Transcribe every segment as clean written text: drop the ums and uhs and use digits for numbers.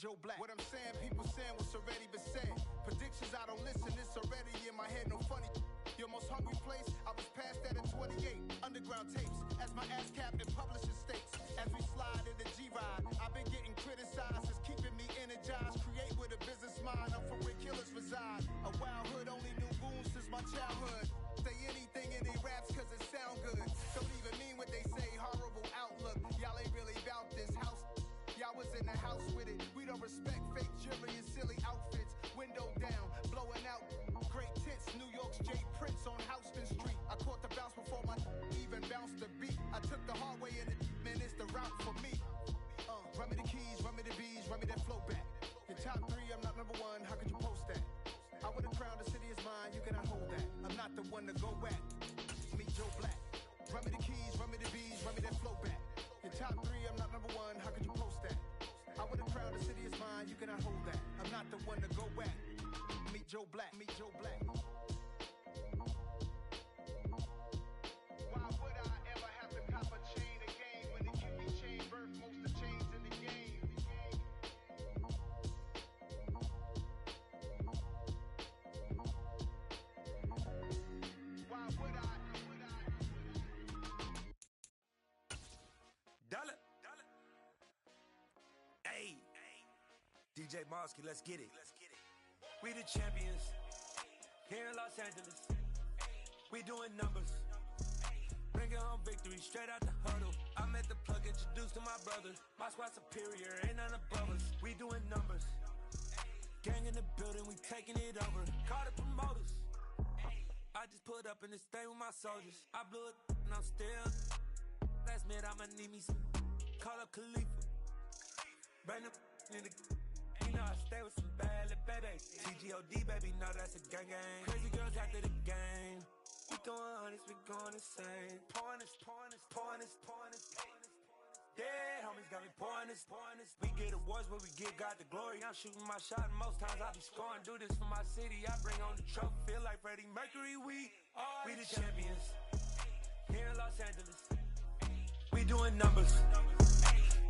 Joe Black. What I'm saying, people saying what's already been said. Predictions, I don't listen, it's already in my head, no funny. Your most hungry place, I was past that in 28. Underground tapes, as my ass cap in publishing states. As we slide in the G-Ride, I've been getting criticized, it's keeping me energized. Create with a business mind, I'm from where killers reside. A wild hood, only knew goons since my childhood. Say anything in they raps cause it sound good. Don't even mean what they say, horrible outlook. Y'all ain't really about this house. Y'all was in the house with it. We don't respect fake jewelry and silly outfits. Window down, blowing out great tits. New York's J. Prince on Houston Street. I caught the bounce before my even bounced the beat. I took the hard way in it, man, it's the route for me. Run me the keys, run me the bees, run me that flow back. Your top three, I'm not number one, how could you post that? I would've crowned the city is mine, you cannot hold that. I'm not the one to go back. Meet Joe Black. Run me the keys, run me the bees, run me that flow back. Your top three, I'm not number one, how could you post that? I would've crowned the city is mine, you cannot hold that. I'm not the one to go back. Meet Joe Black, meet Joe Black. Why would I ever have to cop a chain again when the cutie chain birth most of chains in the game? Why would I? Dollar. Hey. DJ Mosky, let's get it. We the champions here in Los Angeles. We doing numbers. Bringing home victory straight out the huddle. I'm at the plug, introduced to my brother. My squad superior, ain't none above us. We doing numbers. Gang in the building, we taking it over. Call the promoters. I just put up in this thing with my soldiers. I blew it and I'm still. Last minute I'ma need me some. Call up Khalifa. Bring them in the. You know I stay with some bad little baby. TGOD baby, know that's a gang gang. Crazy girls after the game. We going honest, we going insane. Pouring this. Yeah, homies got me pouring this. We get awards, but we give God the glory. I'm shooting my shot, and most times I be scoring. Do this for my city, I bring on the trophy. Feel like Freddie Mercury, we the champions here in Los Angeles. We doing numbers.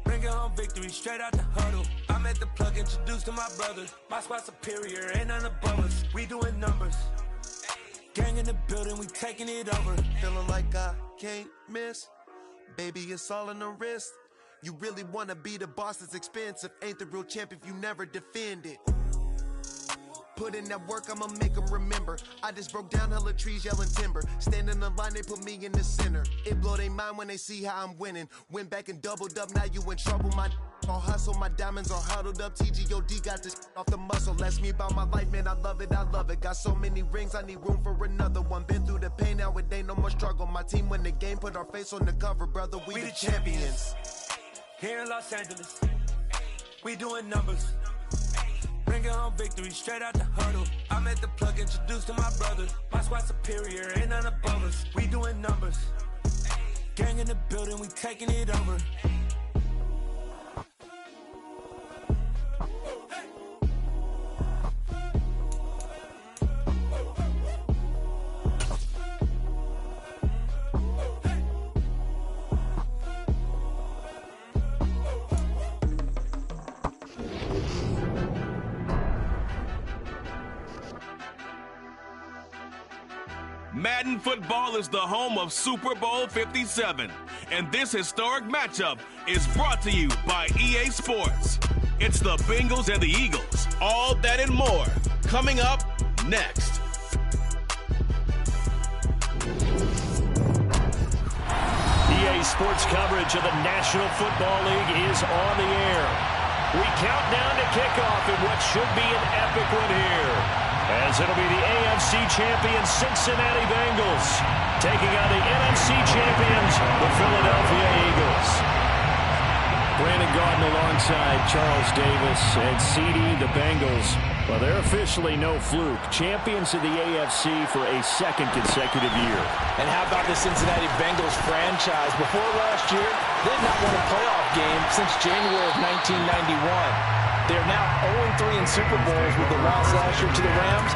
Bringing home victory straight out the huddle. I'm at the plug, introduced to my brother. My squad superior, ain't none above us. We doing numbers. Gang in the building, we taking it over. Feeling like I can't miss. Baby, it's all in the wrist. You really wanna be the boss, it's expensive. Ain't the real champ if you never defend it. Put in that work, I'ma make them remember. I just broke down hella trees, yelling timber. Stand in the line, they put me in the center. It blow they mind when they see how I'm winning. Went back and doubled up, now you in trouble. My all hustle, my diamonds are huddled up. TGOD got this off the muscle. That's me about my life, man, I love it. Got so many rings, I need room for another one. Been through the pain, now it ain't no more struggle. My team win the game, put our face on the cover, brother. We the champions. Here in Los Angeles, we doing numbers. Bringing home victory straight out the huddle. I'm at the plug, introduced to my brother. My squad superior, ain't none above us. We doing numbers. Gang in the building, we taking it over. Madden Football is the home of Super Bowl 57, and this historic matchup is brought to you by EA Sports. It's the Bengals and the Eagles, all that and more, coming up next. EA Sports coverage of the National Football League is on the air. We count down to kickoff in what should be an epic one here, as it'll be the AFC champion Cincinnati Bengals taking on the NFC champions, the Philadelphia Eagles. Brandon Gaudin alongside Charles Davis and CD, the Bengals. Well, they're officially no fluke. Champions of the AFC for a second consecutive year. And how about the Cincinnati Bengals franchise? Before last year, they had not won a playoff game since January of 1991. They're now 0-3 in Super Bowls with the loss last year to the Rams.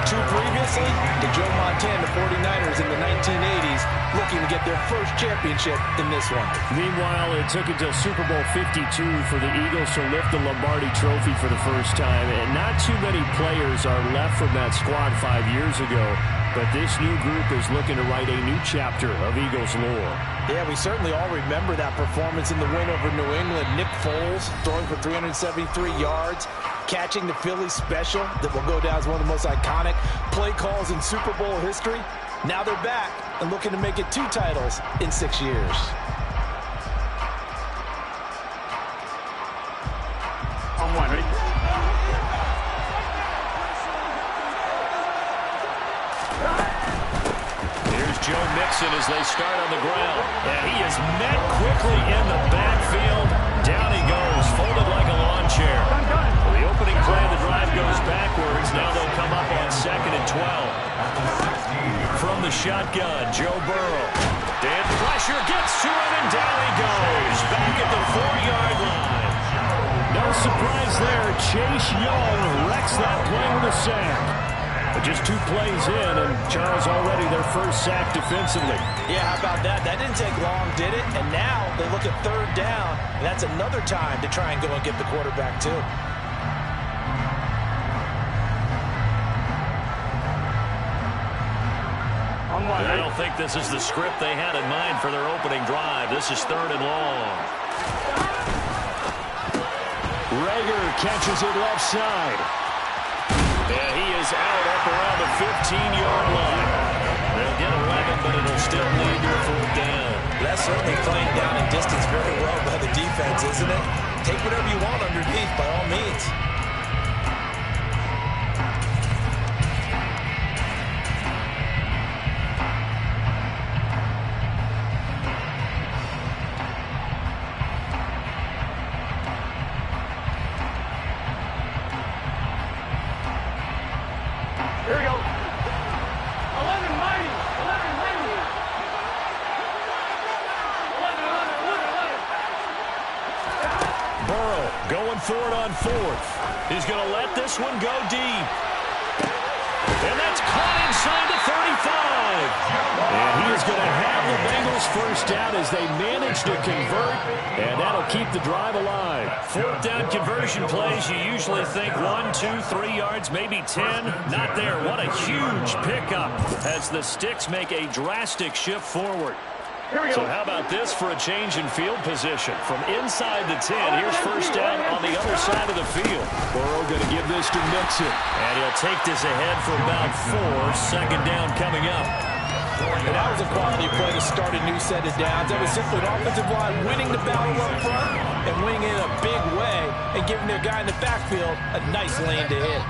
2 previously to Joe Montana 49ers in the 1980s, looking to get their first championship in this one. Meanwhile, it took until Super Bowl 52 for the Eagles to lift the Lombardi Trophy for the first time, and not too many players are left from that squad 5 years ago. But this new group is looking to write a new chapter of Eagles lore. Yeah, we certainly all remember that performance in the win over New England. Nick Foles throwing for 373 yards, catching the Philly special that will go down as one of the most iconic play calls in Super Bowl history. Now they're back and looking to make it 2 titles in 6 years. On one, ready? Joe Mixon as they start on the ground. And he is met quickly in the backfield. Down he goes, folded like a lawn chair. Well, the opening play of the drive goes backwards. Now they'll come up on 2nd and 12. From the shotgun, Joe Burrow. Dan Fletcher gets to him, and down he goes. Back at the 4-yard line. No surprise there. Chase Young wrecks that play with a sack. Just 2 plays in, and Charles already their first sack defensively. Yeah, how about that? That didn't take long, did it? And now they look at 3rd down, and that's another time to try and go and get the quarterback, too. I don't think this is the script they had in mind for their opening drive. This is 3rd and long. Reagor catches it left side. Yeah, he is out up around the 15-yard line. They'll get 11, but it'll still lead to a 4th down. That's certainly playing down in distance very well by the defense, isn't it? Take whatever you want underneath, by all means. Here we go. 11 mighty. 11 mighty. 11. Burrow going for it on 4th. He's going to let this one go deep. And that's caught inside the 35. And he is going to have the Bengals first down as they manage to convert, and that'll keep the drive alive. 4th down conversion plays, you usually think 1, 2, 3 yards, maybe 10. Not there. What a huge pickup as the Sticks make a drastic shift forward. So how about this for a change in field position? From inside the 10, here's first down on the other side of the field. Burrow going to give this to Mixon. And he'll take this ahead for about 4. 2nd down coming up. And that was a quality play to start a new set of downs. That was simply an offensive line winning the battle up front and winning it in a big way and giving their guy in the backfield a nice lane to hit.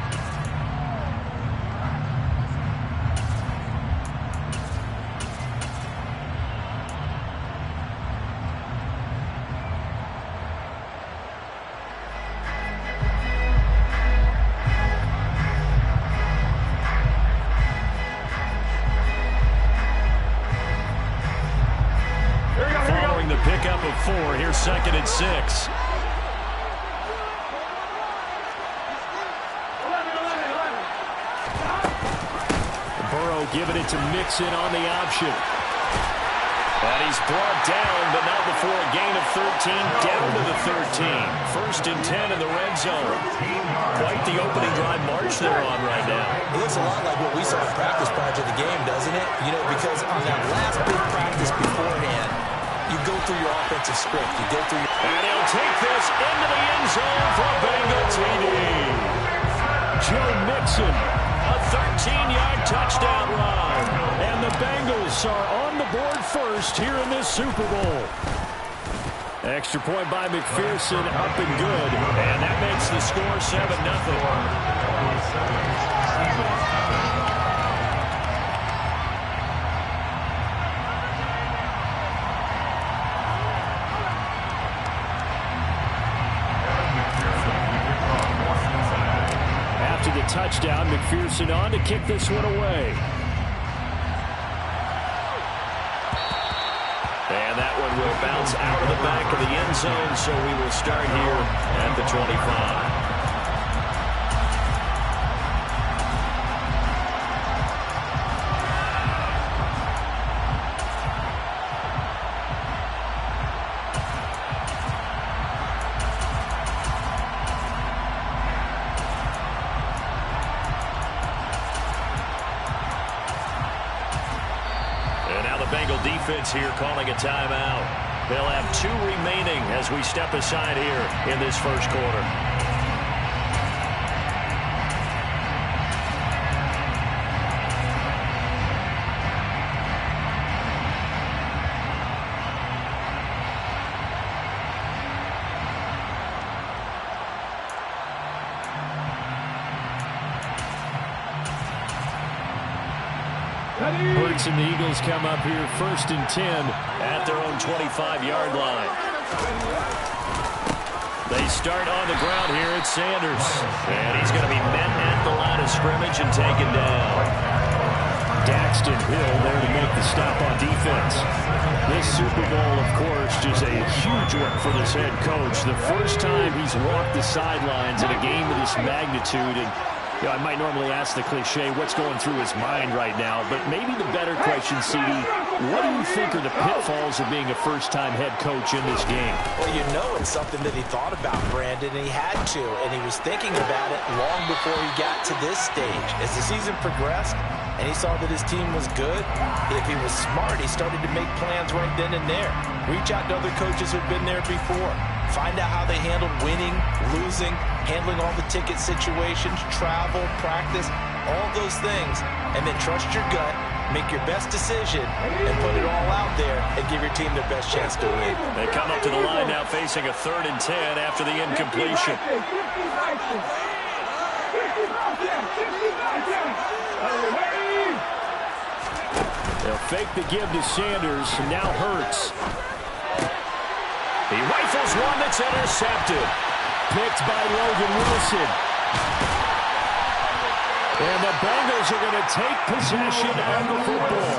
Pickup of 4. Here's 2nd and 6. Burrow giving it to Mixon on the option. And he's brought down, but not before a gain of 13, down to the 13. 1st and 10 in the red zone. Quite the opening drive march they're on right now. It looks a lot like what we saw in practice prior to the game, doesn't it? You know, because on that last big practice beforehand, you go through your offensive script. You go through your... And he'll take this into the end zone for a Bengal TD. Joe Mixon, a 13-yard touchdown run. And the Bengals are on the board first here in this Super Bowl. Extra point by McPherson, up and good. And that makes the score 7-0. Touchdown, McPherson on to kick this one away. And that one will bounce out of the back of the end zone, so we will start here at the 25. Bengal defense here calling a timeout. They'll have 2 remaining as we step aside here in this first quarter. Hurts and the Eagles come up here 1st and 10 at their own 25-yard line. They start on the ground here at Sanders. And he's going to be met at the line of scrimmage and taken down. Daxton Hill there to make the stop on defense. This Super Bowl, of course, just a huge one for this head coach. The first time he's walked the sidelines in a game of this magnitude. And I might normally ask the cliche, what's going through his mind right now? But maybe the better question, CD, what do you think are the pitfalls of being a first-time head coach in this game? Well, you know it's something that he thought about, Brandon, and he had to. And he was thinking about it long before he got to this stage. As the season progressed, and he saw that his team was good, if he was smart, he started to make plans right then and there. Reach out to other coaches who've been there before. Find out how they handled winning, losing, handling all the ticket situations, travel, practice, all those things. And then trust your gut, make your best decision, and put it all out there and give your team their best chance to win. They come up to the line now facing a 3rd and 10 after the incompletion. They'll fake the give to Sanders, and now Hurts. He rifles one that's intercepted. Picked by Logan Wilson. And the Bengals are going to take possession of the football.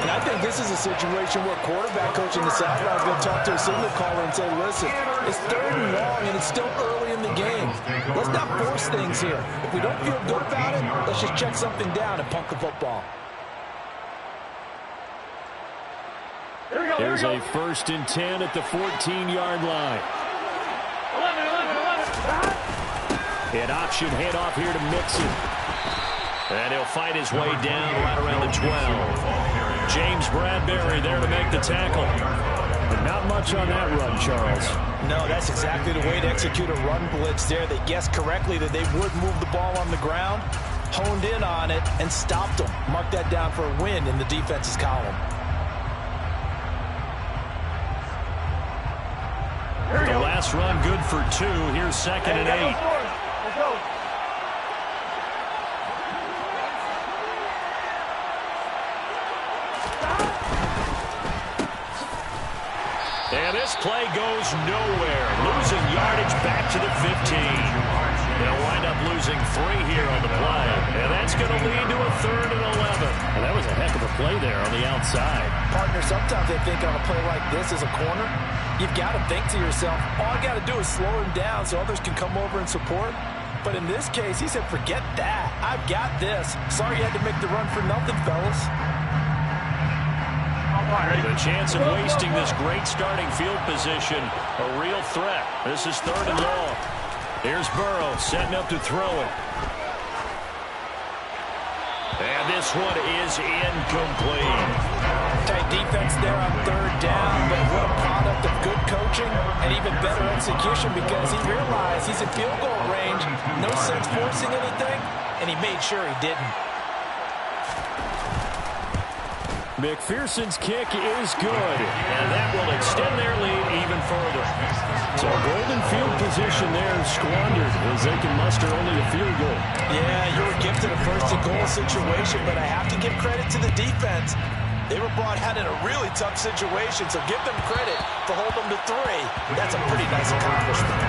And I think this is a situation where quarterback coach in the sideline is going to talk to a signal caller and say, listen, it's 3rd and long and it's still early in the game. Let's not force things here. If we don't feel good about it, let's just check something down and punt the football. There's a 1st and 10 at the 14-yard line. An option handoff here to Mixon. And he'll fight his way down right around the 12. James Bradbury there to make the tackle. But not much on that run, Charles. No, that's exactly the way to execute a run blitz there. They guessed correctly that they would move the ball on the ground, honed in on it, and stopped them. Mark that down for a win in the defense's column. The last run good for 2. Here's 2nd and 8. Let's go. And this play goes nowhere. Losing yardage back to the 15. They'll wind up losing 3 here on the play. And that's going to lead to a 3rd and 11. And that was a heck of a play there on the outside. Partner, sometimes they think on a play like this as a corner, you've got to think to yourself, all I got to do is slow him down so others can come over and support. But in this case, he said, forget that. I've got this. Sorry you had to make the run for nothing, fellas. The chance of wasting this great starting field position, a real threat. This is 3rd and long. Here's Burrow setting up to throw it. And this one is incomplete. Tight defense there on 3rd down, but what a product of good coaching and even better execution because he realized he's in field goal range, no sense forcing anything, and he made sure he didn't. McPherson's kick is good, and that will extend their lead even further. So golden field position there squandered as they can muster only a field goal. Yeah, you were gifted a 1st and goal situation, but I have to give credit to the defense. They were brought out in a really tough situation, so give them credit for holding them to 3. That's a pretty nice accomplishment.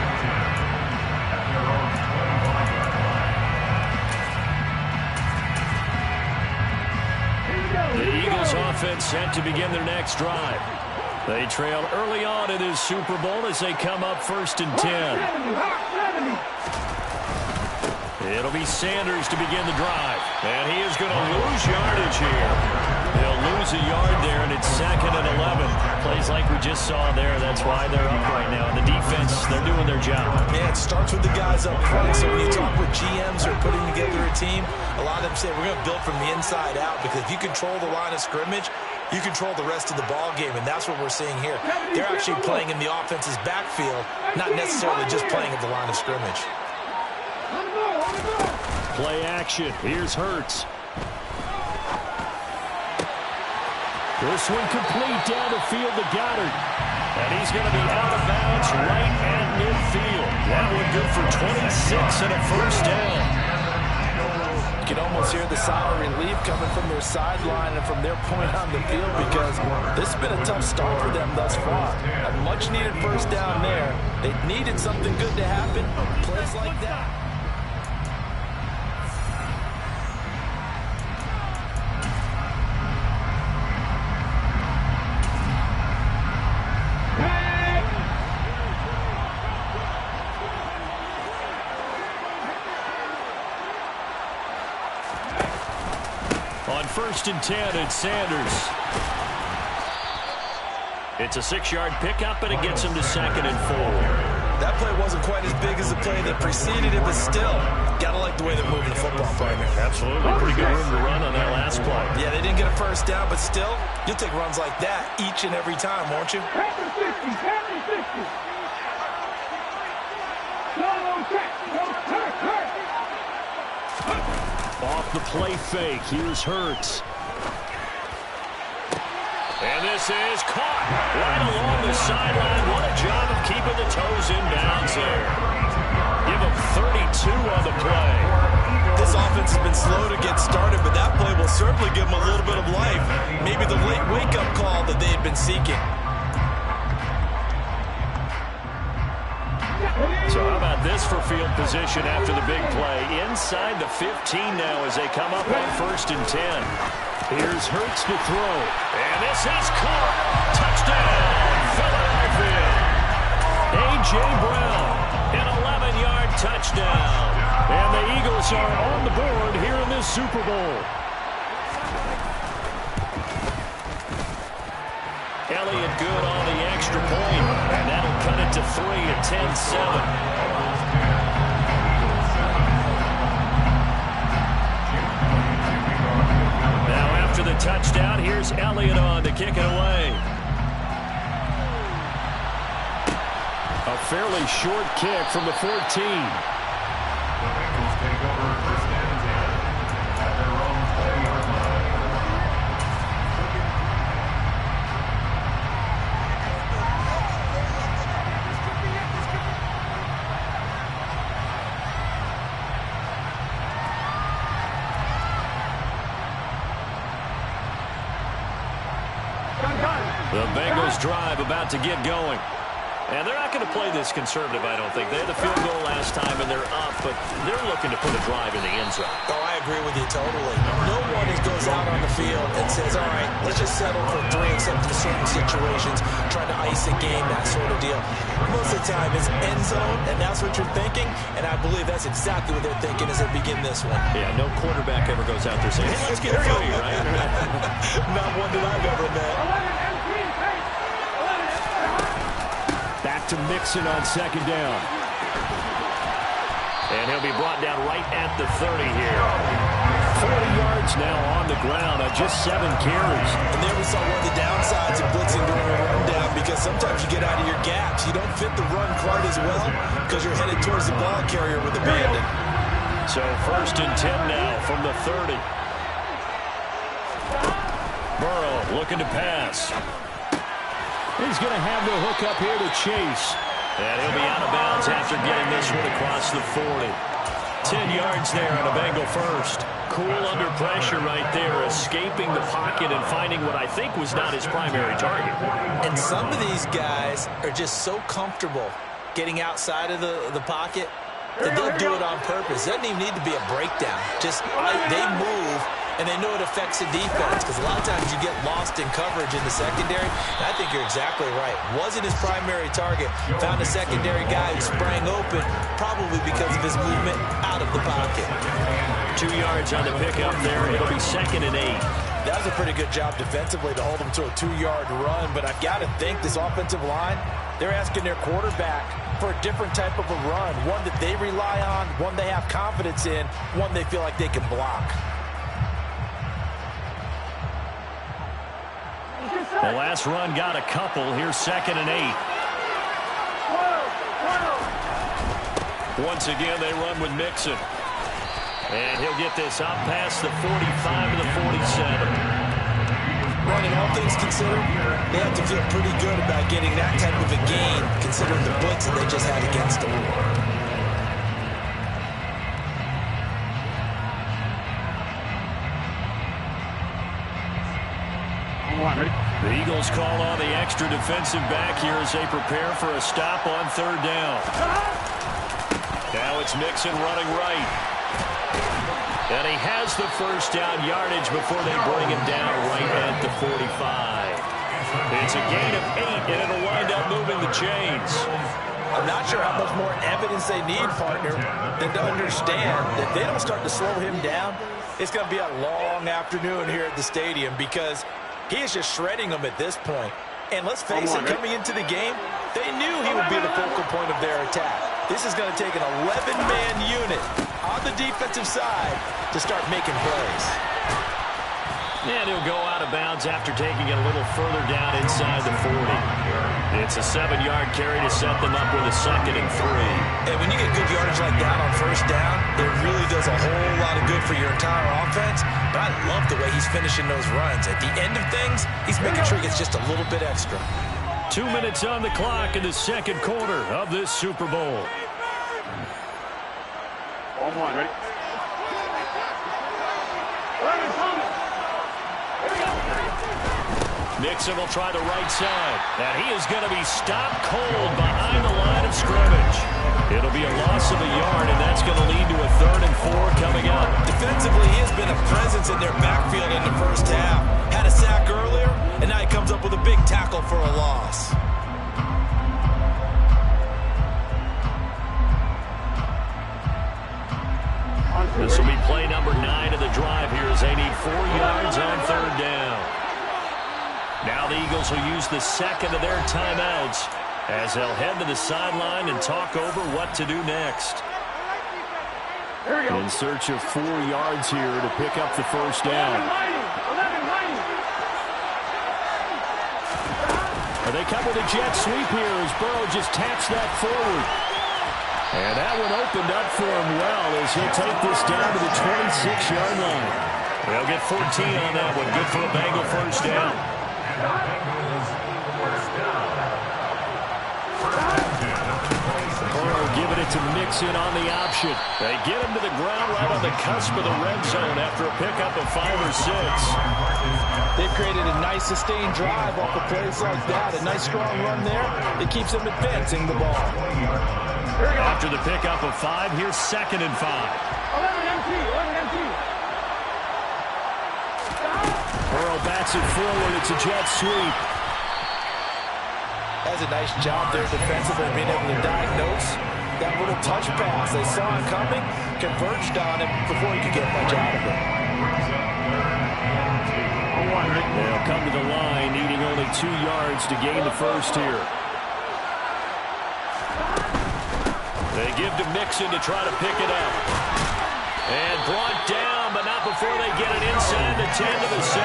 The Eagles offense set to begin their next drive. They trail early on in this Super Bowl as they come up 1st and 10. It'll be Sanders to begin the drive. And he is going to lose yardage here. He'll lose a yard there, and it's 2nd and 11. Plays like we just saw there. That's why they're up right now. And the defense, they're doing their job. Yeah, it starts with the guys up front. So when you talk with GMs who are putting together a team, a lot of them say we're going to build from the inside out because if you control the line of scrimmage, you control the rest of the ball game, and that's what we're seeing here. They're actually playing in the offense's backfield, not necessarily just playing at the line of scrimmage. Play action. Here's Hurts. This one complete down the field to Goddard. And he's going to be out of bounds right at midfield. That one good for 26 and a first down. You can almost hear the sigh of relief coming from their sideline and from their point on the field, because this has been a tough start for them thus far. A much-needed first down there. They needed something good to happen. Plays like that. First and 10, it's Sanders. It's a 6-yard pickup, and it gets him to 2nd and 4. That play wasn't quite as big as the play that preceded it, but still, gotta like the way they're moving the football, partner. Absolutely. Pretty good room to run on that last play. Yeah, they didn't get a first down, but still, you'll take runs like that each and every time, won't you? Off the play fake, here's Hurts. And this is caught right along the sideline. What a job of keeping the toes in bounds there. Give him 32 on the play. This offense has been slow to get started, but that play will certainly give them a little bit of life. Maybe the late wake-up call that they had been seeking. So how about this for field position after the big play? Inside the 15 now as they come up on 1st and 10. Here's Hurts to throw. And this is caught. Touchdown, Philadelphia. A.J. Brown, an 11-yard touchdown. And the Eagles are on the board here in this Super Bowl. Elliott good on the extra point, and that'll cut it to 3 at 10-7. After the touchdown, here's Elliott on to kick it away. A fairly short kick from the 14. The Bengals drive about to get going. And they're not going to play this conservative, I don't think. They had the field goal last time, and they're up, but they're looking to put a drive in the end zone. Oh, I agree with you totally. No one goes out on the field and says, all right, let's just settle for 3 except in certain situations, trying to ice a game, that sort of deal. Most of the time, it's end zone, and that's what you're thinking, and I believe that's exactly what they're thinking as they begin this one. Yeah, no quarterback ever goes out there saying, hey, let's get a footy, right? Not one that I've ever met. Back to Mixon on 2nd down. And he'll be brought down right at the 30 here. 40 yards now on the ground on just 7 carries. And there we saw one of the downsides of blitzing during a rundown, because sometimes you get out of your gaps. You don't fit the run quite as well because you're headed towards the ball carrier with abandon. So 1st and 10 now from the 30. Burrow looking to pass. He's going to have the hook up here to Chase. And he'll be out of bounds after getting this one across the 40. 10 yards there on a Bengal first. Cool under pressure right there, escaping the pocket and finding what I think was not his primary target. And some of these guys are just so comfortable getting outside of the pocket that they'll do it on purpose. It doesn't even need to be a breakdown. Just they move, and they know it affects the defense, because a lot of times you get lost in coverage in the secondary. And I think you're exactly right. Wasn't his primary target. Found a secondary guy who sprang open, probably because of his movement out of the pocket. 2 yards on the pickup there. It'll be 2nd and 8. That was a pretty good job defensively to hold him to a 2-yard run, but I've got to think this offensive line, they're asking their quarterback for a different type of a run, one that they rely on, one they have confidence in, one they feel like they can block. The last run got a couple. Here's 2nd and 8. Once again, they run with Mixon. And he'll get this up past the 45 to the 47. Running all things considered, they have to feel pretty good about getting that type of a gain, considering the blitz that they just had against them. The Eagles call on the extra defensive back here as they prepare for a stop on 3rd down. Now it's Mixon running right. And he has the first down yardage before they bring him down right at the 45. It's a gain of 8, and it'll wind up moving the chains. I'm not sure how much more evidence they need, partner, than to understand that if they don't start to slow him down, it's going to be a long afternoon here at the stadium because he is just shredding them at this point. And let's face it, coming into the game, they knew he would be the focal point of their attack. This is going to take an 11-man unit on the defensive side to start making plays. And he'll go out of bounds after taking it a little further down inside the 40. It's a 7-yard carry to set them up with a 2nd and 3. And when you get good yardage like that on 1st down, it really does a whole lot of good for your entire offense. But I love the way he's finishing those runs. At the end of things, he's making sure he gets just a little bit extra. 2 minutes on the clock in the 2nd quarter of this Super Bowl. On 1, ready? Mixon will try the right side. And he is going to be stopped cold behind the line of scrimmage. It'll be a loss of a yard, and that's going to lead to a 3rd and 4 coming up. Defensively, he has been a presence in their backfield in the 1st half. Had a sack earlier, and now he comes up with a big tackle for a loss. This will be play number 9 of the drive here as they need 4 yards on 3rd down. Now the Eagles will use the 2nd of their timeouts as they'll head to the sideline and talk over what to do next. In search of 4 yards here to pick up the 1st down. They come with a jet sweep here as Burrow just taps that forward. And that one opened up for him well as he'll take this down to the 26-yard line. They'll get 14 on that one. Good for a Bengal 1st down. Burrow giving it to Mixon on the option. They get him to the ground right on the cusp of the red zone after a pickup of 5 or 6. They've created a nice sustained drive off of plays like that. A nice strong run there. It keeps them advancing the ball. After the pickup of 5, here's 2nd and 5. 11 empty. Burrow bats it forward. It's a jet sweep. That's a nice job there defensively, being able to diagnose that little touch pass. They saw him coming, converged on him before he could get much out of it. They'll come to the line, needing only 2 yards to gain the 1st here. They give to Mixon to try to pick it up. And brought down, but not before they get it inside the 10 to the 7.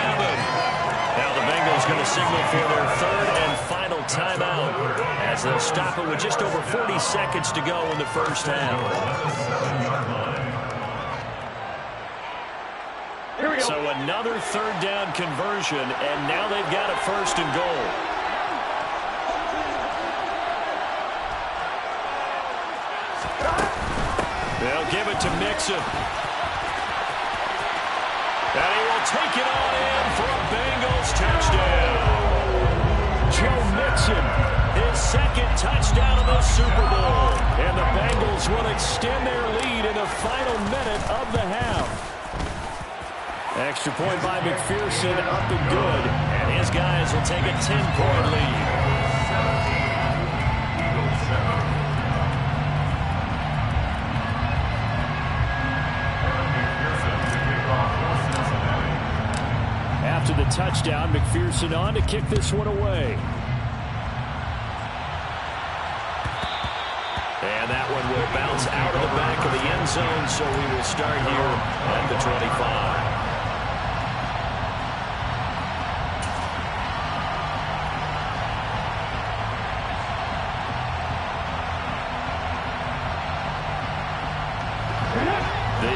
Now the Bengals going to signal for their 3rd and final timeout as they'll stop it with just over 40 seconds to go in the 1st half. So another 3rd down conversion, and now they've got a 1st and goal. They'll give it to Mixon. And he will take it on in for a Bengals touchdown. Joe Mixon, his 2nd touchdown of the Super Bowl. And the Bengals will extend their lead in the final minute of the half. Extra point by McPherson, up and good. And his guys will take a 10-point lead. After the touchdown, McPherson on to kick this one away. And that one will bounce out of the back of the end zone, so we will start here at the 25.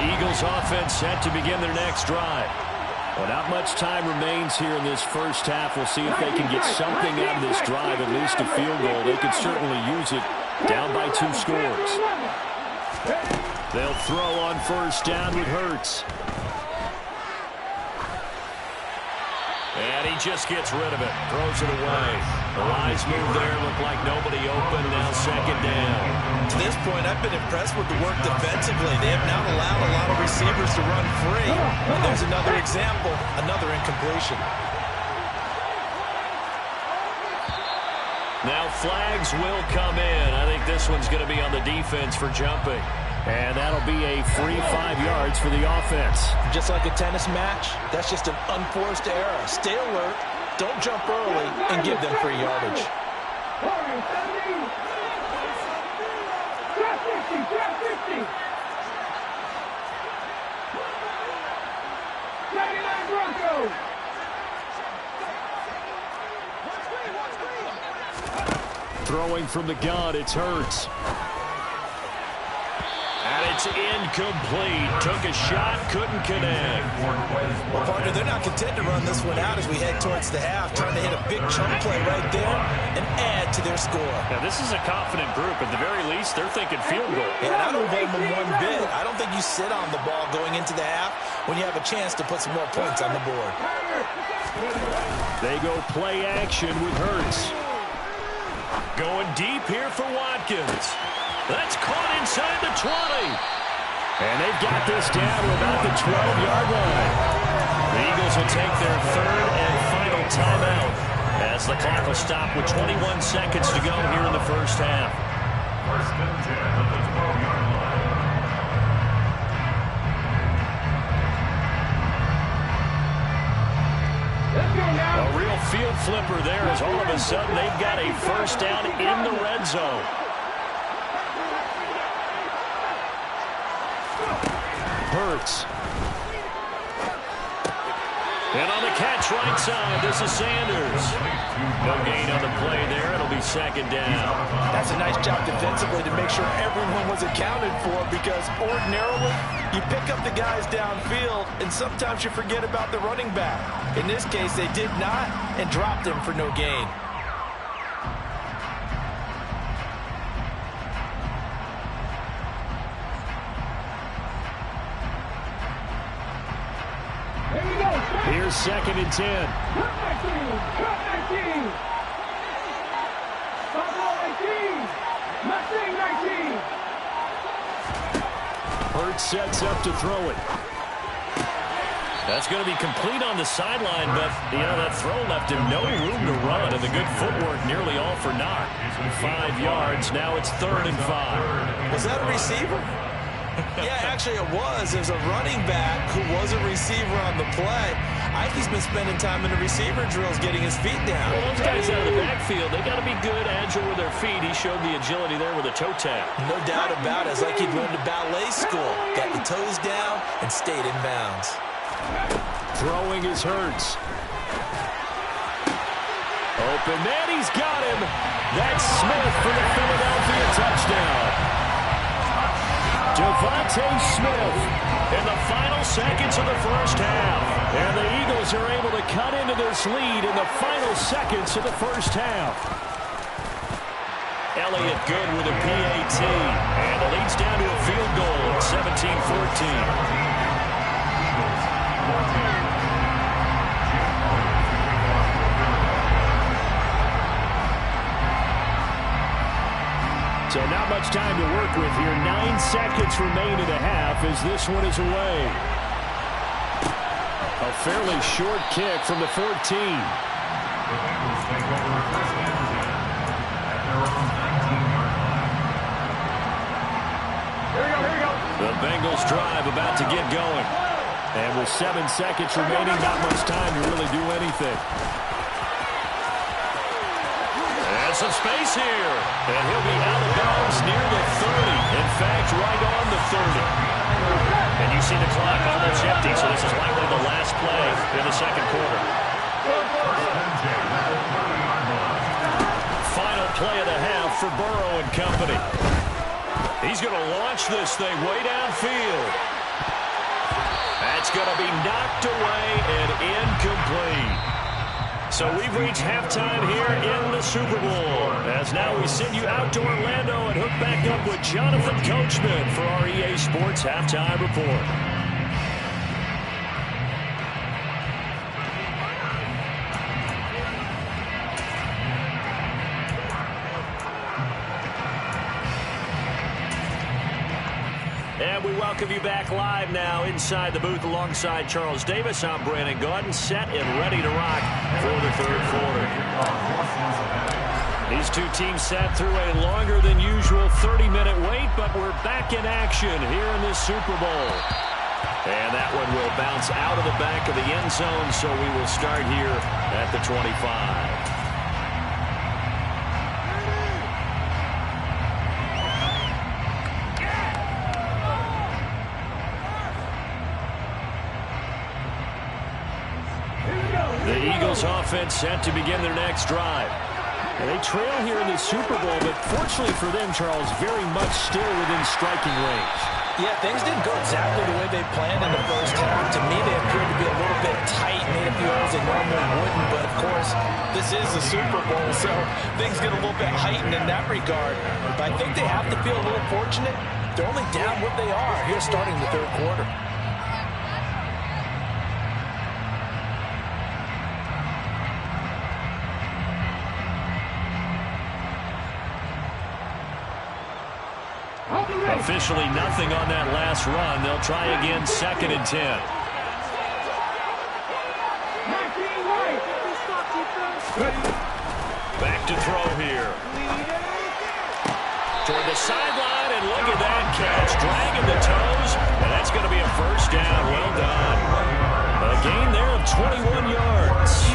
The Eagles offense set to begin their next drive. Well, not much time remains here in this first half. We'll see if they can get something out of this drive, at least a field goal. They could certainly use it down by 2 scores. They'll throw on first down with Hurts. And he just gets rid of it. Throws it away. The lines move there. Look like nobody open. Now second down. To this point, I've been impressed with the work defensively. They have not allowed a lot of receivers to run free. And there's another example, another incompletion. Now flags will come in. I think this one's going to be on the defense for jumping. And that'll be a free 5 yards for the offense. Just like a tennis match, that's just an unforced error. Stay alert, don't jump early, and give them free yardage. Throwing from the gun, it's Hurts. And it's incomplete. Took a shot, couldn't connect. Well, partner, they're not content to run this one out as we head towards the half, trying to hit a big chunk play right there and add to their score. Now, this is a confident group. At the very least, they're thinking field goal. Yeah, and I don't blame them one bit. I don't think you sit on the ball going into the half when you have a chance to put some more points on the board. They go play action with Hurts. Going deep here for Watkins. That's caught inside the 20. And they've got this down to about the 12-yard line. The Eagles will take their third and final timeout as the clock will stop with 21 seconds to go here in the first half. First and 10 at the 12-yard line. A real field flipper there as all of a sudden they've got a first down in the red zone. Hurts. And on the catch right side, this is Sanders. No gain on the play there. It'll be second down. That's a nice job defensively to make sure everyone was accounted for, because ordinarily you pick up the guys downfield and sometimes you forget about the running back. In this case, they did not and dropped him for no gain. Here's second and 10. Hurts sets up to throw it. That's going to be complete on the sideline, but, that throw left him no room to run, and the good footwork nearly all for naught. 5 yards, now it's 3rd and 5. Was that a receiver? Yeah, actually it was. There's a running back who was a receiver on the play. Ikey's been spending time in the receiver drills getting his feet down. Well, those guys out of the backfield, they got to be good, agile with their feet. He showed the agility there with a toe tap. No doubt about it. It's like he'd learned to ballet school. Got the toes down and stayed in bounds. Throwing his Hurts. Open man, he's got him. That's Smith for the Philadelphia touchdown. Devontae Smith in the final seconds of the first half. And the Eagles are able to cut into this lead in the final seconds of the first half. Elliott good with a PAT. And the lead's down to a field goal at 17-14. So not much time to work with here. 9 seconds remain in the half as this one is away. A fairly short kick from the 14. The Bengals drive about to get going. And with 7 seconds remaining, not much time to really do anything. Some space here, and he'll be out of bounds near the 30. In fact, right on the 30. And you see the clock almost empty, so this is likely the last play in the second quarter. Final play of the half for Burrow and company. He's going to launch this thing way downfield. That's going to be knocked away and incomplete. So we've reached halftime here in the Super Bowl. As now we send you out to Orlando and hook back up with Jonathan Coachman for our EA Sports Halftime Report. And we welcome you back live now inside the booth alongside Charles Davis. I'm Brandon Gaudin, set and ready to rock for the third quarter. These two teams sat through a longer than usual 30-minute wait, but we're back in action here in this Super Bowl. And that one will bounce out of the back of the end zone, so we will start here at the 25. Offense set to begin their next drive. And they trail here in the Super Bowl, but fortunately for them, Charles, very much still within striking range. Yeah, things didn't go exactly the way they planned in the first half. To me, they appeared to be a little bit tight, made a few errors they normally wouldn't, but of course, this is the Super Bowl, so things get a little bit heightened in that regard. But I think they have to feel a little fortunate. They're only down what they are here starting the third quarter. Officially nothing on that last run. They'll try again, 2nd and 10. Back to throw here. Toward the sideline, and look at that catch. Dragging the toes, and that's going to be a first down. Well done. A gain there of 21 yards.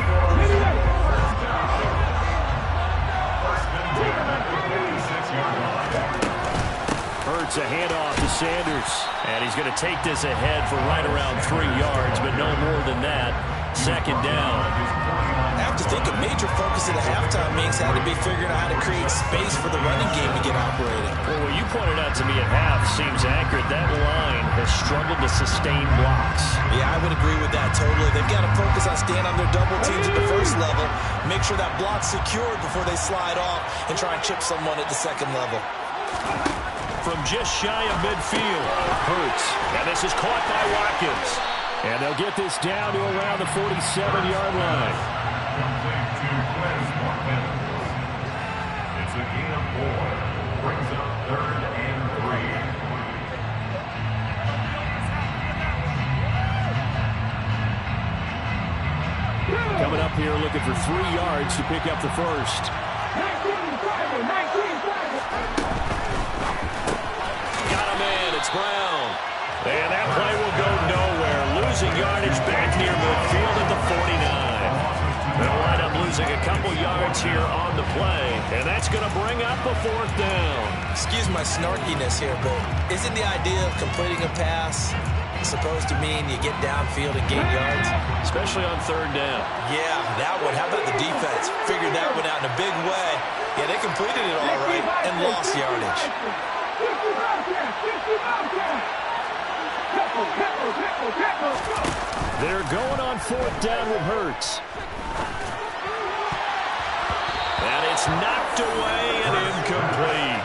Hurts a handoff to Sanders, and he's going to take this ahead for right around 3 yards, but no more than that. 2nd down. I have to think a major focus of the halftime meetings had to be figuring out how to create space for the running game to get operating. Well, what you pointed out to me at half seems accurate. That line has struggled to sustain blocks. Yeah, I would agree with that totally. They've got to focus on staying on their double teams at the first level, make sure that block's secured before they slide off and try and chip someone at the second level. From just shy of midfield, Hurts. And this is caught by Watkins. And they'll get this down to around the 47-yard line. It's a gain of 4. Brings up 3rd and 3. Coming up here looking for 3 yards to pick up the first. Got a man, it's Brown. And that play will go nowhere. Losing yardage back near midfield at the 49. They'll wind up losing a couple yards here on the play. And that's going to bring up a 4th down. Excuse my snarkiness here, but isn't the idea of completing a pass supposed to mean you get downfield and gain yards? Especially on 3rd down. Yeah, that one. How about the defense? Figured that one out in a big way. Yeah, they completed it all right and lost yardage. They're going on 4th down with Hurts. And it's knocked away and incomplete.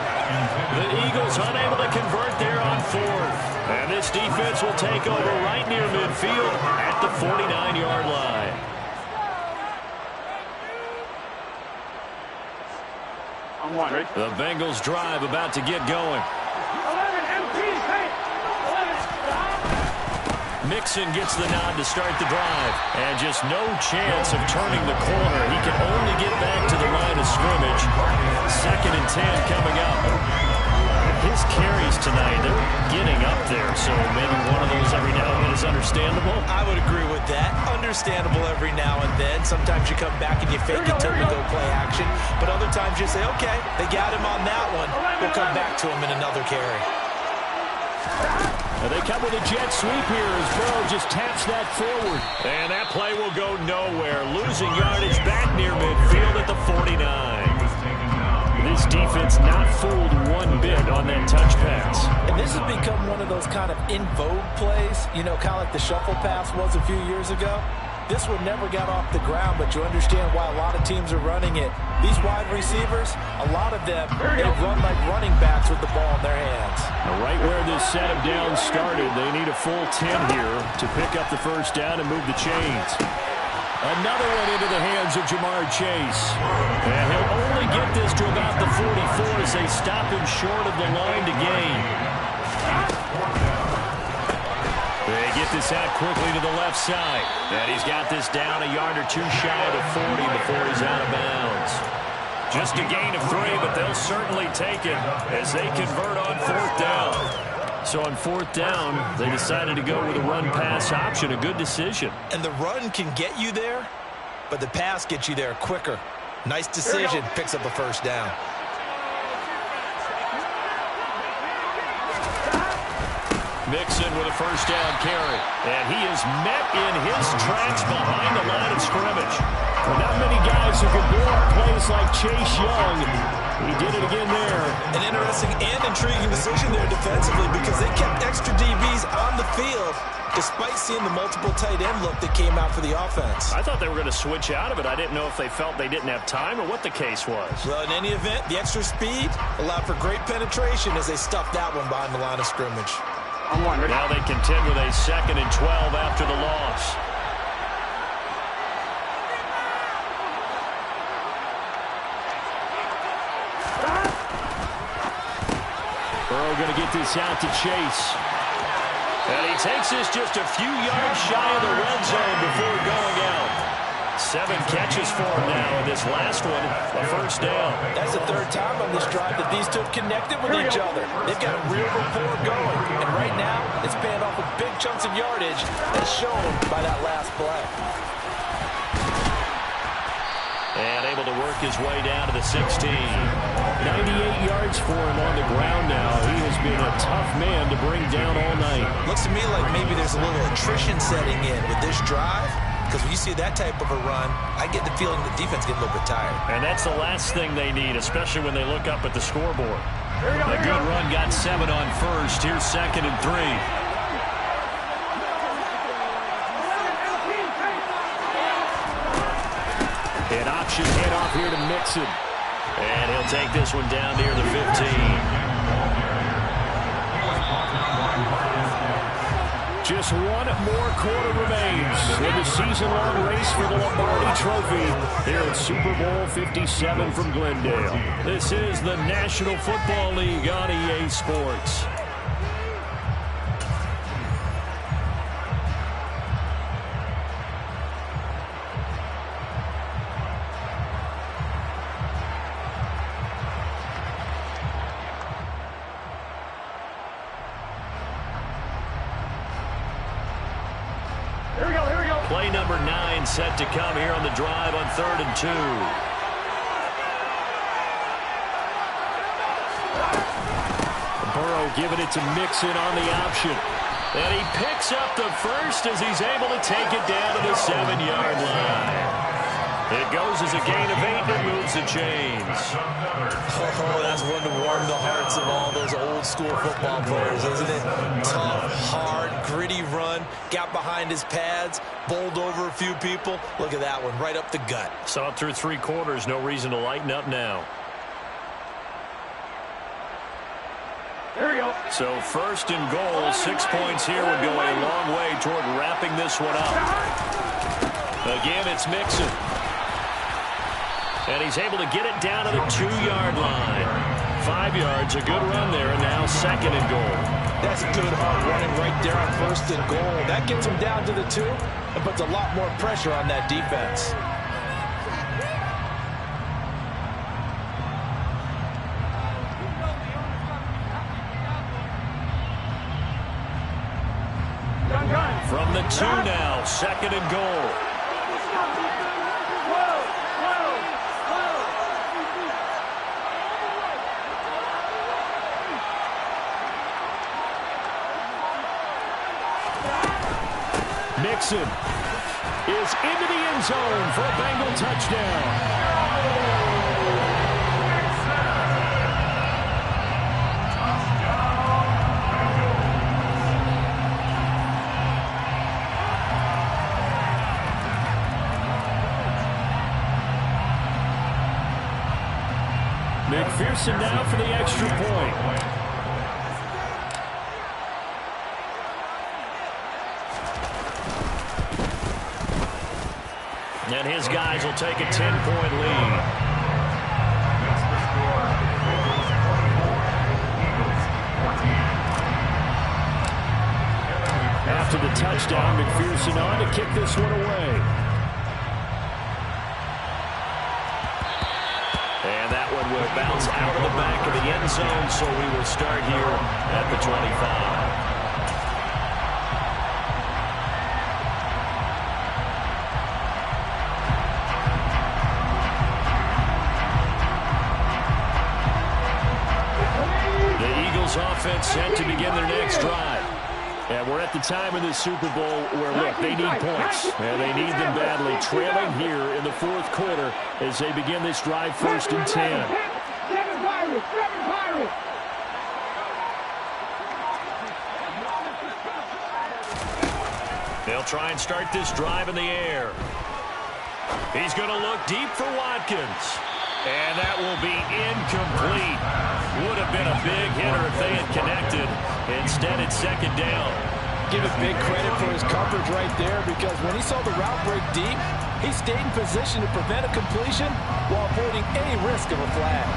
The Eagles unable to convert there on 4th. And this defense will take over right near midfield at the 49-yard line. The Bengals drive about to get going. Mixon gets the nod to start the drive. And just no chance of turning the corner. He can only get back to the line of scrimmage. 2nd and 10 coming up. His carries tonight, they're getting up there. So maybe one of those every now and then is understandable. I would agree with that. Understandable every now and then. Sometimes you come back and you fake it till we go play action. But other times you say, okay, they got him on that one. We'll come back to him in another carry. And they come with a jet sweep here as Burrow just taps that forward. And that play will go nowhere. Losing yardage back near midfield at the 49. The This defense not fooled one bit on that touch pass. And this has become one of those kind of in vogue plays, you know, kind of like the shuffle pass was a few years ago. This one never got off the ground, but you understand why a lot of teams are running it. These wide receivers, a lot of them, they run like running backs with the ball in their hands. Right where this set of downs started, they need a full 10 here to pick up the first down and move the chains. Another one into the hands of Jamar Chase. And he'll only get this to about the 44 as they stop him short of the line to gain. They get this out quickly to the left side. And he's got this down a yard or two shy of the 40 before he's out of bounds. Just a gain of 3, but they'll certainly take it as they convert on 4th down. So on 4th down, they decided to go with a run-pass option. A good decision. And the run can get you there, but the pass gets you there quicker. Nice decision. Picks up a first down. Mixon with a first down carry. And he is met in his tracks behind the line of scrimmage. Well, not many guys who can blow up plays like Chase Young. He did it again there. An interesting and intriguing decision there defensively because they kept extra DBs on the field despite seeing the multiple tight end look that came out for the offense. I thought they were going to switch out of it. I didn't know if they felt they didn't have time or what the case was. Well, in any event, the extra speed allowed for great penetration as they stuffed that one behind the line of scrimmage. Now they contend with a 2nd and 12 after the loss. Burrow going to get this out to Chase. And he takes this just a few yards shy of the red zone before going out. 7 catches for him now, and this last one, a first down. That's the 3rd time on this drive that these two connected with each other. They've got a real rapport going, and right now, it's paying off with big chunks of yardage as shown by that last play. And able to work his way down to the 16. 98 yards for him on the ground now. He has been a tough man to bring down all night. Looks to me like maybe there's a little attrition setting in with this drive. Because when you see that type of a run, I get the feeling the defense gets a little bit tired. And that's the last thing they need, especially when they look up at the scoreboard. A good run got 7 on first. Here's 2nd and 3. An option handoff here to Mixon. And he'll take this one down near the 15. Just one more quarter remains in the season-long race for the Lombardi Trophy here at Super Bowl 57 from Glendale. This is the National Football League on EA Sports. Play number 9 set to come here on the drive on 3rd and 2. Burrow giving it to Mixon on the option. And he picks up the first as he's able to take it down to the 7-yard line. It goes as a gain of 8 and moves the chains. Oh, that's one to warm the hearts of all those old-school football players, isn't it? Tough, hard, gritty run. Got behind his pads, bowled over a few people. Look at that one, right up the gut. Saw it through 3 quarters. No reason to lighten up now. There we go. So 1st and goal, 6 points here would go a long way toward wrapping this one up. Again, it's Mixon. And he's able to get it down to the 2-yard line. 5 yards, a good run there, and now 2nd and goal. That's good hard running right there on 1st and goal. That gets him down to the 2 and puts a lot more pressure on that defense. From the 2 now, 2nd and goal. Mixon is into the end zone for a Bengal touchdown. McPherson now for the extra point. And his guys will take a 10-point lead. After the touchdown, McPherson on to kick this one away. And that one will bounce out of the back of the end zone, so we will start here at the 25. Offense set to begin their next drive. And we're at the time in the Super Bowl where, look, they need points. And they need them badly. Trailing here in the fourth quarter as they begin this drive, 1st and 10. They'll try and start this drive in the air. He's going to look deep for Watkins. And that will be incomplete. Would have been a big hitter if they had connected. Instead, it's 2nd down. Give it big credit for his coverage right there, because when he saw the route break deep, he stayed in position to prevent a completion while avoiding any risk of a flag.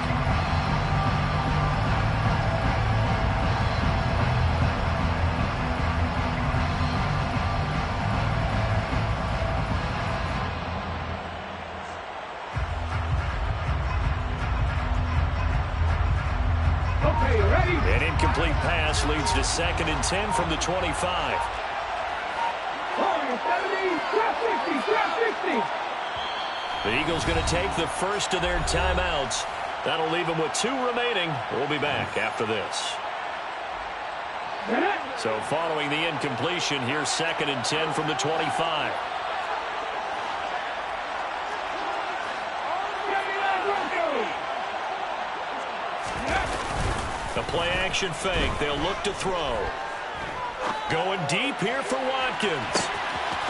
An incomplete pass leads to 2nd and 10 from the 25. The Eagles going to take the first of their timeouts. That'll leave them with 2 remaining. We'll be back after this. So following the incompletion, here's 2nd and 10 from the 25. The play-action fake. They'll look to throw. Going deep here for Watkins.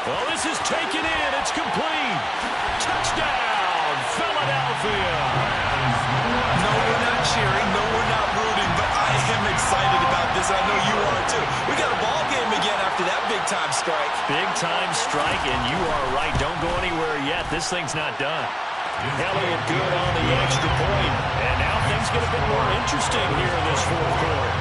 Well, this is taken in. It's complete. Touchdown, Philadelphia. No, we're not cheering. No, we're not rooting. But I am excited about this. I know you are, too. We got a ball game again after that big-time strike. Big-time strike, and you are right. Don't go anywhere yet. This thing's not done. Elliott good on the extra point. And now things get a bit more interesting here in this fourth quarter.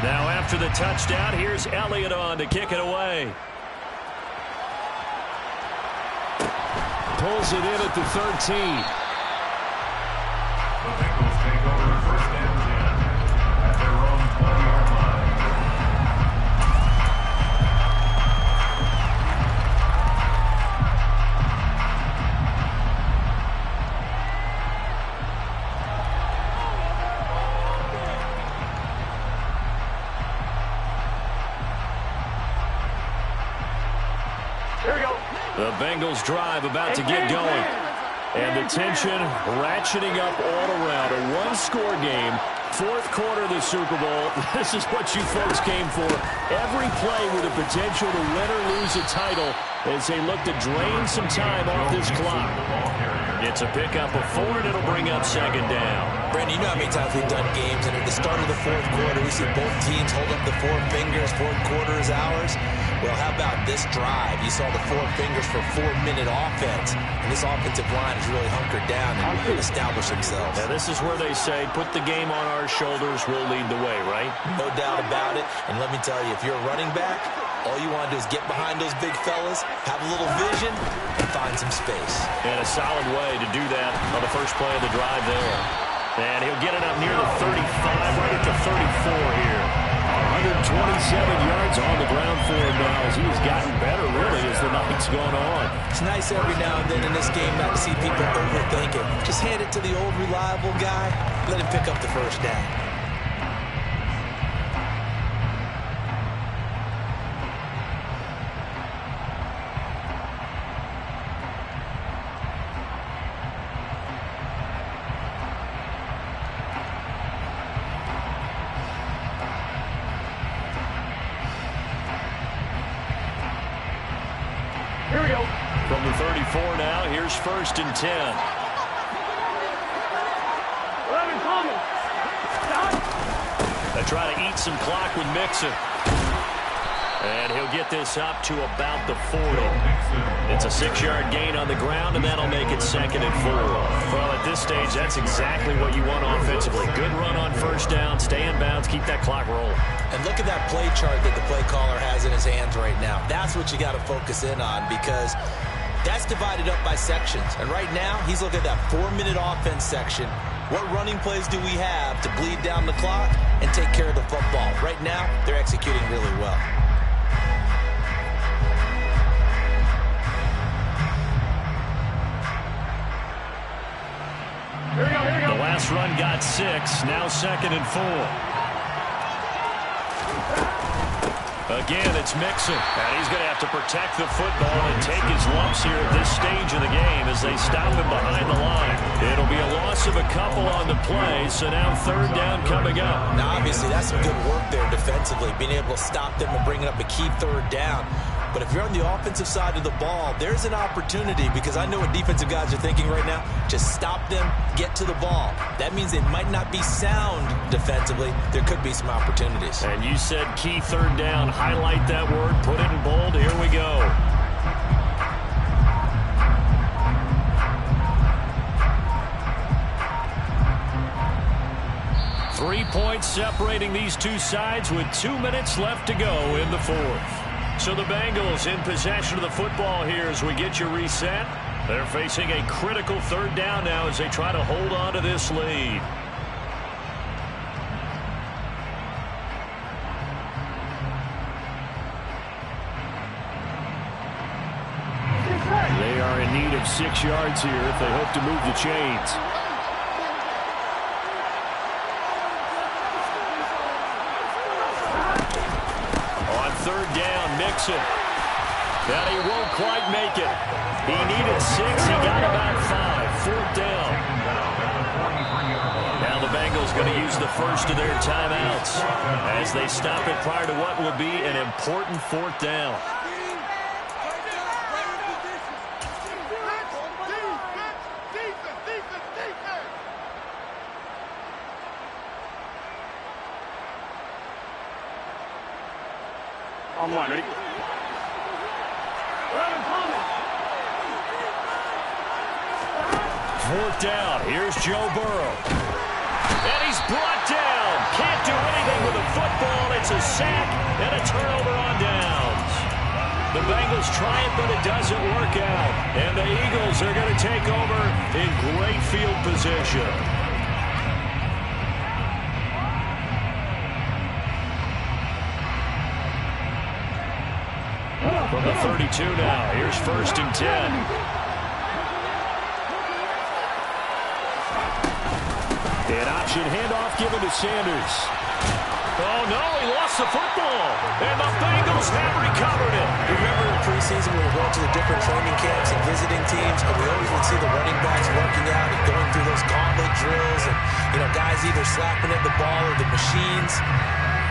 Now after the touchdown, here's Elliott on to kick it away. Pulls it in at the 13. The Bengals take over 1st and 10 at their own 20-yard line. Here we go. The Bengals drive about to get going. And the tension ratcheting up all around. A one-score game. Fourth quarter of the Super Bowl. This is what you folks came for. Every play with the potential to win or lose a title as they look to drain some time off this clock. It's a pickup of 4, and it'll bring up 2nd down. Brandon, you know how many times we've done games, and at the start of the fourth quarter, we see both teams hold up the 4 fingers, fourth quarter is ours. Well, how about this drive? You saw the 4 fingers for 4-minute offense, and this offensive line has really hunkered down and established themselves. Now, this is where they say, put the game on our shoulders, we'll lead the way, right? No doubt about it, and let me tell you, if you're a running back, all you want to do is get behind those big fellas, have a little vision, and find some space. And a solid way to do that on the first play of the drive there. And he'll get it up near the 35, right at the 34 here. 127 yards on the ground for him now as he has gotten better, really, as the night's gone on. It's nice every now and then in this game not to see people overthink it. Just hand it to the old reliable guy, let him pick up the first down. Here we go. From the 34 now, here's 1st and 10. 11, Thomas. They try to eat some clock with Mixon. And he'll get this up to about the 40. It's a 6-yard gain on the ground, and that'll make it 2nd and 4. Well, at this stage, that's exactly what you want offensively. Good run on 1st down, stay in bounds, keep that clock rolling. And look at that play chart that the play caller has in his hands right now. That's what you got to focus in on, because that's divided up by sections. And right now, he's looking at that 4-minute offense section. What running plays do we have to bleed down the clock and take care of the football? Right now, they're executing really well. The last run got 6, now 2nd and 4. Again, it's Mixon, and he's going to have to protect the football and take his lumps here at this stage of the game as they stop him behind the line. It'll be a loss of a couple on the play, so now 3rd down coming up. Now, obviously, that's some good work there defensively, being able to stop them and bringing up a key 3rd down. But if you're on the offensive side of the ball, there's an opportunity, because I know what defensive guys are thinking right now. Just stop them, get to the ball. That means they might not be sound defensively. There could be some opportunities. And you said key 3rd down. Highlight that word, put it in bold. Here we go. Three points separating these two sides with 2 minutes left to go in the 4th. So the Bengals in possession of the football here as we get you reset. They're facing a critical 3rd down now as they try to hold on to this lead. They are in need of 6 yards here if they hope to move the chains. On 3rd down, Mixon. And he won't quite make it. He needed 6. He got about 5. 4th down. Now the Bengals going to use the first of their timeouts as they stop it prior to what will be an important 4th down. On one, ready? 4th down. Here's Joe Burrow. And he's brought down. Can't do anything with the football. It's a sack and a turnover on downs. The Bengals try it, but it doesn't work out. And the Eagles are going to take over in great field position. From the 32 now, here's 1st and 10. An option handoff given to Sanders. Oh, no, he lost the football. And the Bengals have recovered it. Remember in preseason when we went to the different training camps and visiting teams, and we always would see the running backs working out and going through those gauntlet drills, and, guys either slapping at the ball or the machines.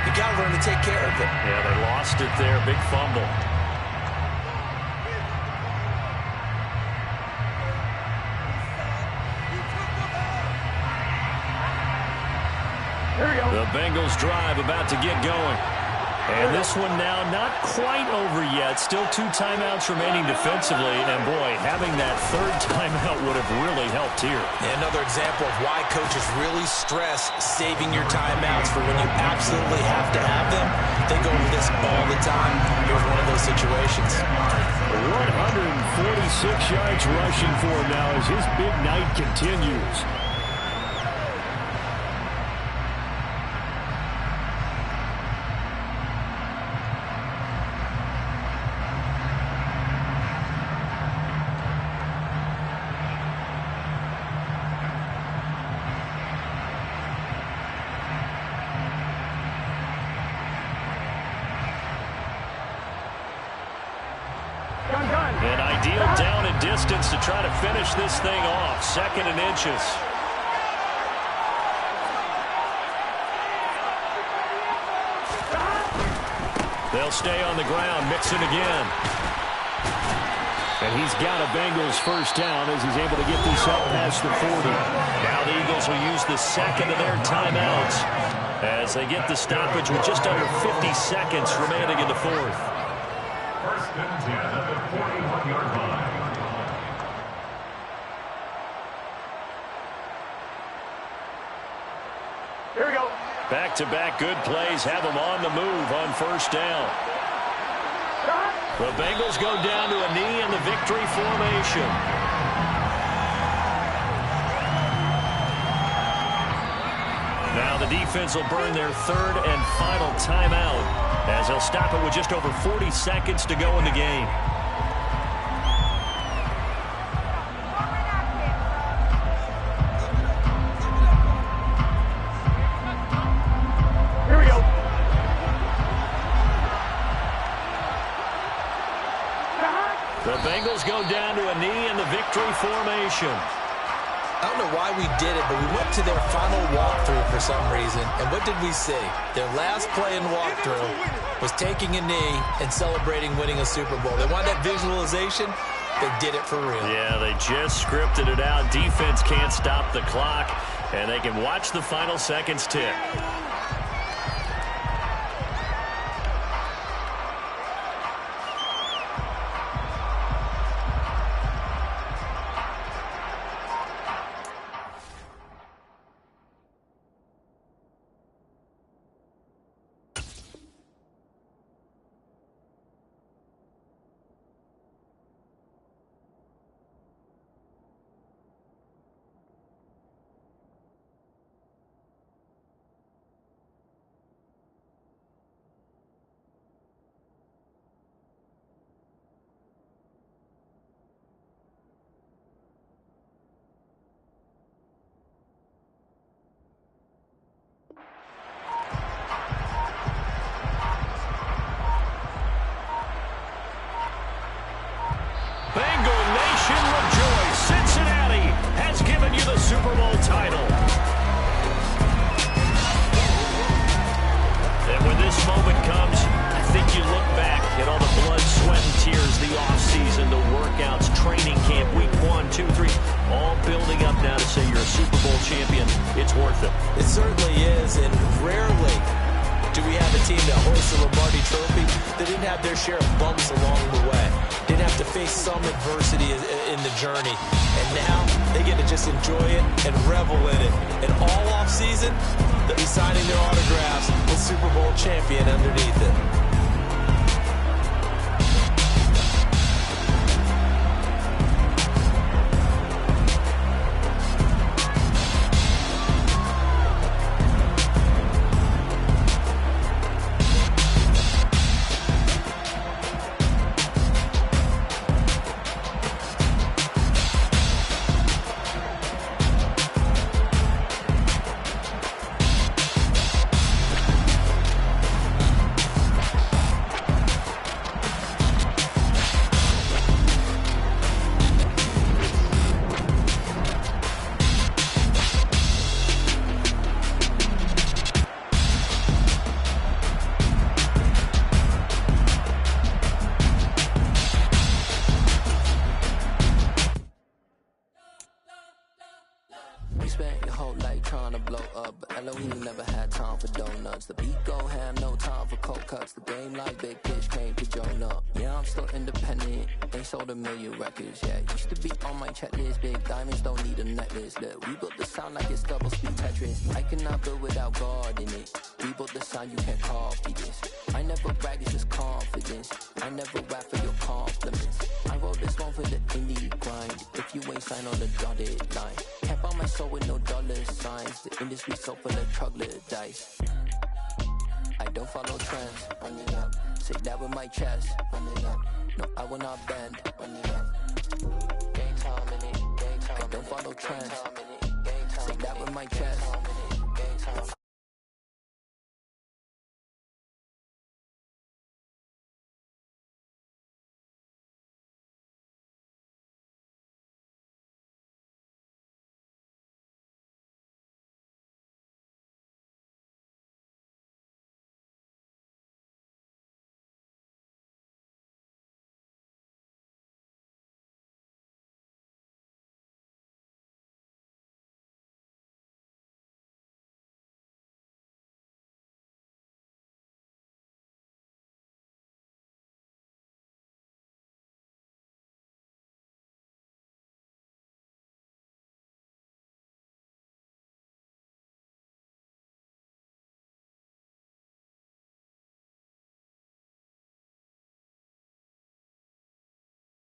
You got to learn to take care of it. Yeah, they lost it there. Big fumble. The Bengals drive about to get going. And this one now not quite over yet. Still 2 timeouts remaining defensively. And, boy, having that 3rd timeout would have really helped here. Another example of why coaches really stress saving your timeouts for when you absolutely have to have them. They go over this all the time. Here's one of those situations. 146 yards rushing for him now as his big night continues. An ideal down and distance to try to finish this thing off. 2nd and inches. They'll stay on the ground. Mixon again. And he's got a Bengals first down as he's able to get this up past the 40. Now the Eagles will use the second of their timeouts as they get the stoppage with just under 50 seconds remaining in the fourth. First and 10 at the 41-yard line. Here we go. Back-to-back good plays have them on the move on first down. The Bengals go down to a knee in the victory formation. Now the defense will burn their third and final timeout as they'll stop it with just over 40 seconds to go in the game. The Bengals go down to a knee in the victory formation. I don't know why we did it, but we went to their final walkthrough for some reason. And what did we see? Their last play in walkthrough was taking a knee and celebrating winning a Super Bowl. They wanted that visualization. They did it for real. Yeah, they just scripted it out. Defense can't stop the clock, and they can watch the final seconds tick. Bengal Nation rejoice. Cincinnati has given you the Super Bowl title. And when this moment comes, I think you look back at all the blood, sweat, and tears, the offseason, the workouts, training camp, week 1, 2, 3, all building up now to say you're a Super Bowl champion. It's worth it. It certainly is, and rarely do we have a team that hoists the Lombardi Trophy that didn't have their share of bumps along the way, didn't have to face some adversity in the journey, and now they get to just enjoy it and revel in it. And all offseason, they'll be signing their autographs with Super Bowl champion underneath it. Spent your whole life trying to blow up, but Elohim never had time for donuts. The beat go ham, no time for cold cuts. The game like big pitch came to Jonah. Yeah, I'm still independent, ain't sold a million records yet. Used to be on my checklist, big diamonds don't need a necklace. Look, we built the sound like it's double speed Tetris. I cannot build without God in it. We built the sound, you can't copy this. I never brag, it's just confidence. I never rap for your compliments. I wrote this one for the indie grind. If you ain't signed on the dotted line, can't buy my soul with no dollar signs. The industry so full of troglodytes. I don't follow trends. Run it up. Say that with my chest. Run it up. No, I will not bend. Run it up. Game time in it. Game time. I don't follow trends. Say that with my chest.